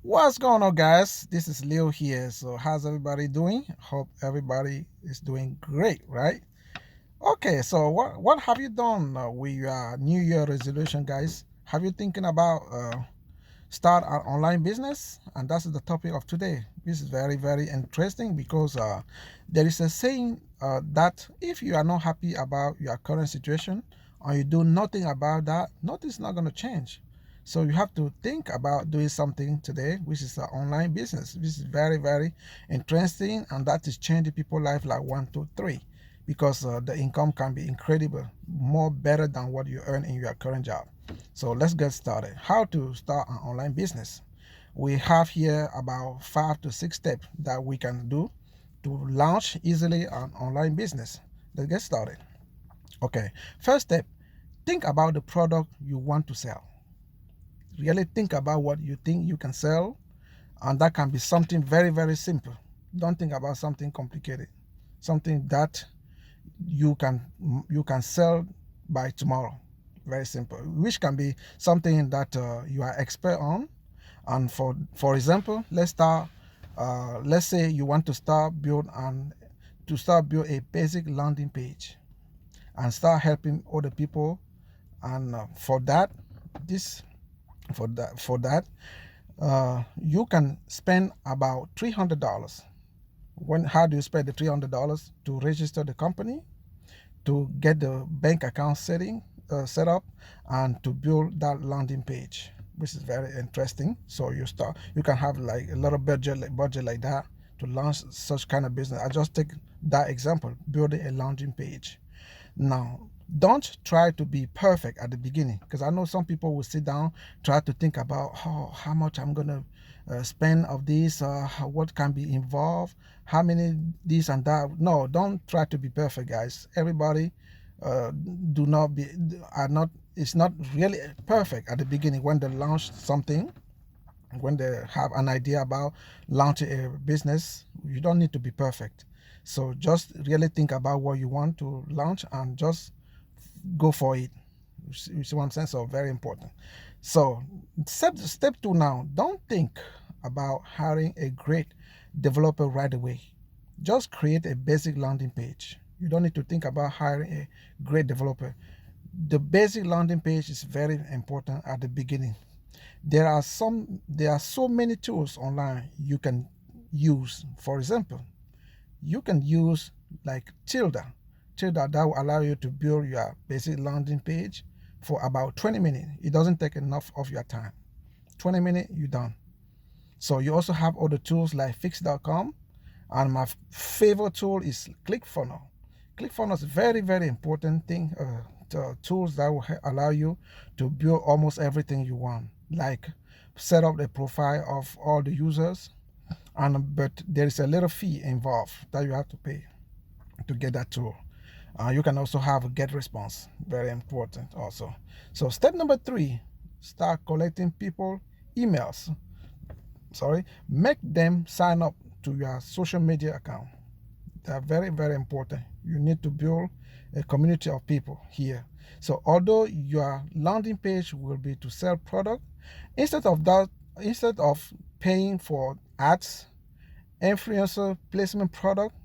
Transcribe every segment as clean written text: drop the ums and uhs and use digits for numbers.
What's going on, guys? This is Leo here. So, how's everybody doing? Hope everybody is doing great, right? Okay, so what have you done with your New Year resolution, guys? Have you thinking about start an online business? And that's the topic of today. This is very interesting because there is a saying that if you are not happy about your current situation or you do nothing about that, nothing's not going to change. So you have to think about doing something today, which is an online business. This is very interesting, and that is changing people's life like one, two, three, because the income can be incredible, more better than what you earn in your current job. So let's get started. How to start an online business? We have here about 5 to 6 steps that we can do to launch easily an online business. Let's get started. Okay, first step, think about the product you want to sell. Really think about what you think you can sell, and that can be something very simple. Don't think about something complicated. Something that you can you can sell by tomorrow. Very simple, which can be something that you are expert on. And for example, let's say you want to start build a basic landing page and start helping other people. And this for that you can spend about $300. How do you spend the $300? To register the company, to get the bank account set up, and to build that landing page, which is very interesting. So you can have like a little budget like that to launch such kind of business. I just take that example, building a landing page. Now, don't try to be perfect at the beginning, because I know some people will sit down, try to think about how much I'm gonna spend of this, what can be involved, how many this and that. No, don't try to be perfect, guys. Everybody uh, do not be are not. It's not really perfect at the beginning when they launch something. When they have an idea about launching a business, you don't need to be perfect. So just really think about what you want to launch and just go for it. You see what I'm saying? So very important. So step two now, don't think about hiring a great developer right away. Just create a basic landing page. You don't need to think about hiring a great developer. The basic landing page is very important at the beginning. There are so many tools online you can use. For example, you can use like Tilda that will allow you to build your basic landing page for about 20 minutes. It doesn't take enough of your time. 20 minutes, you're done. So you also have other tools like Fix.com, and my favorite tool is ClickFunnels. ClickFunnels is very important thing. Tools that will allow you to build almost everything you want, like set up the profile of all the users, and but there is a little fee involved that you have to pay to get that tool. You can also have a get response, very important also. So step number 3, start collecting people emails. Make them sign up to your social media account. They are very important. You need to build a community of people here. So although your landing page will be to sell product, instead of that, instead of paying for ads, influencer placement product,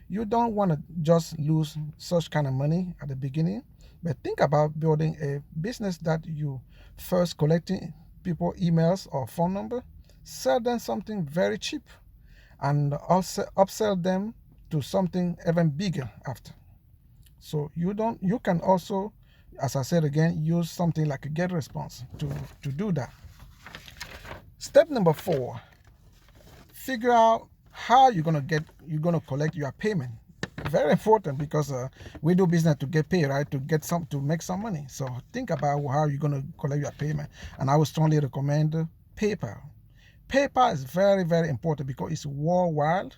you don't want to just lose such kind of money at the beginning, but think about building a business that you first collecting people emails or phone number, sell them something very cheap, and also upsell them to something even bigger after. So you can also, as I said again, use something like a get response to do that. Step number 4, figure out how you're gonna collect your payment. Very important, because we do business to get paid, right? To make some money. So think about how you're gonna collect your payment, and I would strongly recommend PayPal. PayPal is very important because it's worldwide,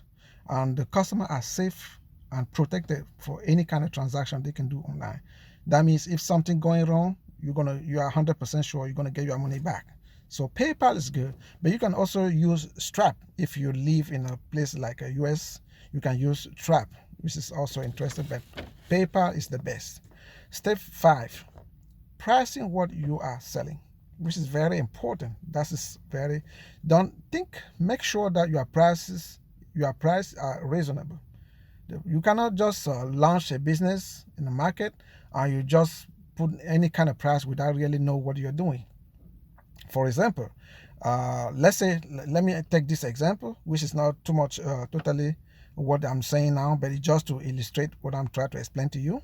and the customer are safe and protected for any kind of transaction they can do online. That means if something going wrong, you are 100% sure you're gonna get your money back. So PayPal is good, but you can also use Stripe. If you live in a place like a US, you can use Stripe, which is also interesting, but PayPal is the best. Step 5, pricing what you are selling. which is very important. That is very, don't think, make sure that your price are reasonable. You cannot just launch a business in the market and you just put any kind of price without really know what you're doing. For example, let's say, let me take this example, which is not too much totally what I'm saying now, but it's just to illustrate what I'm trying to explain to you.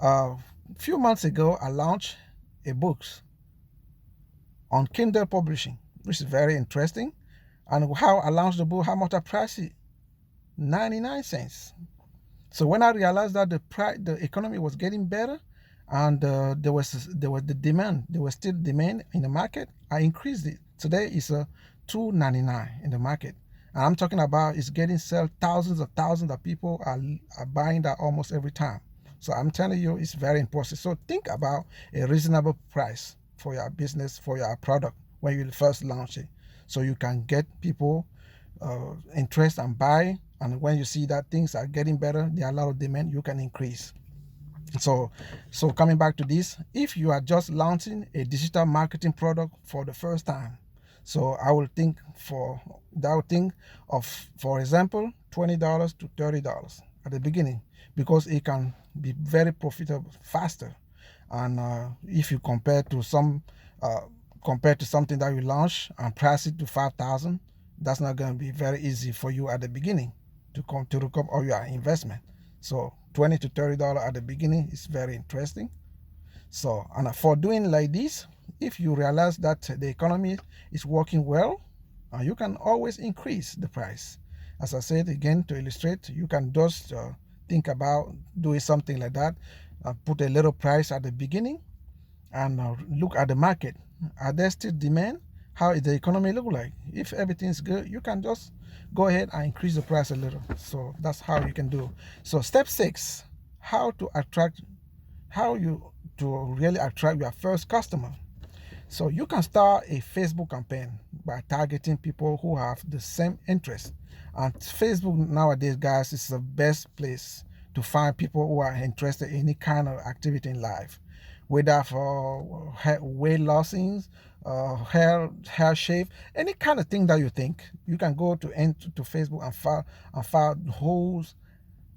A few months ago, I launched a book on Kindle publishing, which is very interesting. And how I launched the book, how much I priced it? 99 cents. So when I realized that the economy was getting better, and there was the demand, there was still demand in the market, I increased it. Today it's $2.99 in the market, and I'm talking about it's getting sold. Thousands of people are buying that almost every time. So I'm telling you, it's very important. So think about a reasonable price for your business, for your product when you first launch it, so you can get people interest and buy. And when you see that things are getting better, there are a lot of demand, you can increase. So coming back to this, if you are just launching a digital marketing product for the first time, so I will think of, for example, $20 to $30 at the beginning, because it can be very profitable faster. And if you compare to something that you launch and price it to 5,000, that's not going to be very easy for you at the beginning to recoup all your investment. So $20 to $30 at the beginning is very interesting. So, and for doing like this, if you realize that the economy is working well, you can always increase the price. As I said again, to illustrate, you can just think about doing something like that. Put a little price at the beginning and look at the market. Are there still demand? How is the economy look like? If everything's good, you can just go ahead and increase the price a little. So that's how you can do. So step 6, how to really attract your first customer. So you can start a Facebook campaign by targeting people who have the same interest. And Facebook nowadays, guys, is the best place to find people who are interested in any kind of activity in life, whether for weight lossing, hair shave, any kind of thing that you think. You can go to Facebook and find whole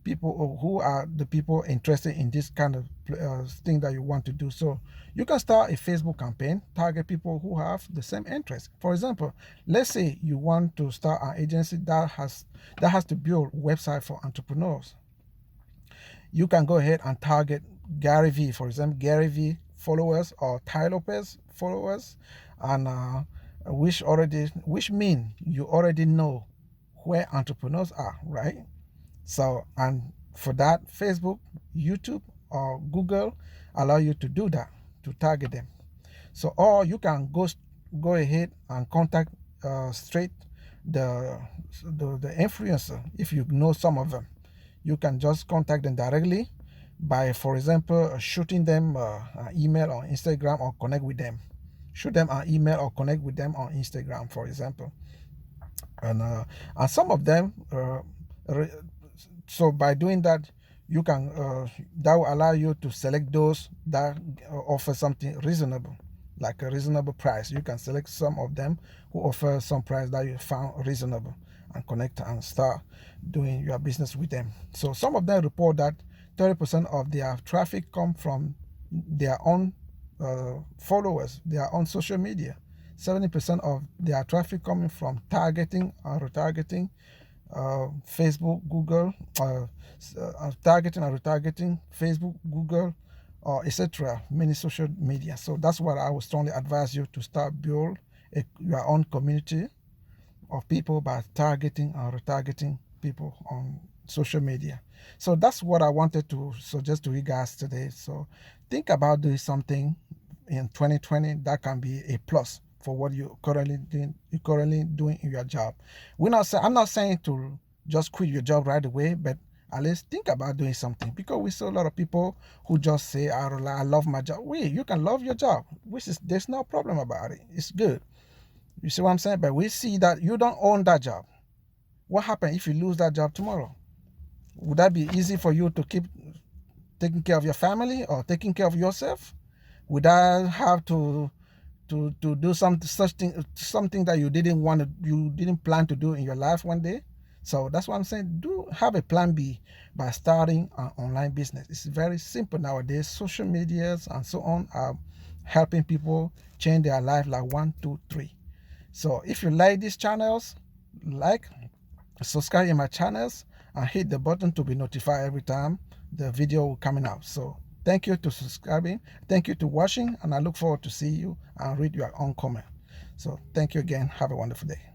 people who are the people interested in this kind of thing that you want to do. So you can start a Facebook campaign, target people who have the same interest. For example, let's say you want to start an agency that has to build website for entrepreneurs. You can go ahead and target Gary Vee, for example, Gary Vee followers or Tai Lopez followers, and which mean you already know where entrepreneurs are, right? So, and for that, Facebook, YouTube, or Google allow you to do that, to target them. So, or you can go ahead and contact straight the influencer. If you know some of them, you can just contact them directly by, for example, shooting them an email on Instagram or connect with them. Shoot them an email or connect with them on Instagram, for example. And some of them, so by doing that, you can that will allow you to select those that offer something reasonable, like a reasonable price. You can select some of them who offer some price that you found reasonable and connect and start doing your business with them. So some of them report that 30% of their traffic come from their own followers, their own social media. 70% of their traffic coming from targeting or retargeting, Facebook, Google, targeting and retargeting, Facebook, Google, etc., many social media. So that's what I would strongly advise you to start build your own community of people by targeting and retargeting people on social media. So that's what I wanted to suggest to you guys today. So think about doing something in 2020 that can be a plus for what you're currently doing in your job. I'm not saying to just quit your job right away, but at least think about doing something, because we see a lot of people who just say, I love my job. You can love your job, there's no problem about it. It's good. You see what I'm saying? But we see that you don't own that job. What happens if you lose that job tomorrow? Would that be easy for you to keep taking care of your family or taking care of yourself without have to to do something that you didn't plan to do in your life one day. So that's what I'm saying. Do have a plan B by starting an online business. It's very simple nowadays. Social medias and so on are helping people change their life like 1, 2, 3. So if you like these channels, like, subscribe in my channels, and hit the button to be notified every time the video coming out. So thank you to subscribing, thank you to watching, and I look forward to see you and read your own comment. So thank you again. Have a wonderful day.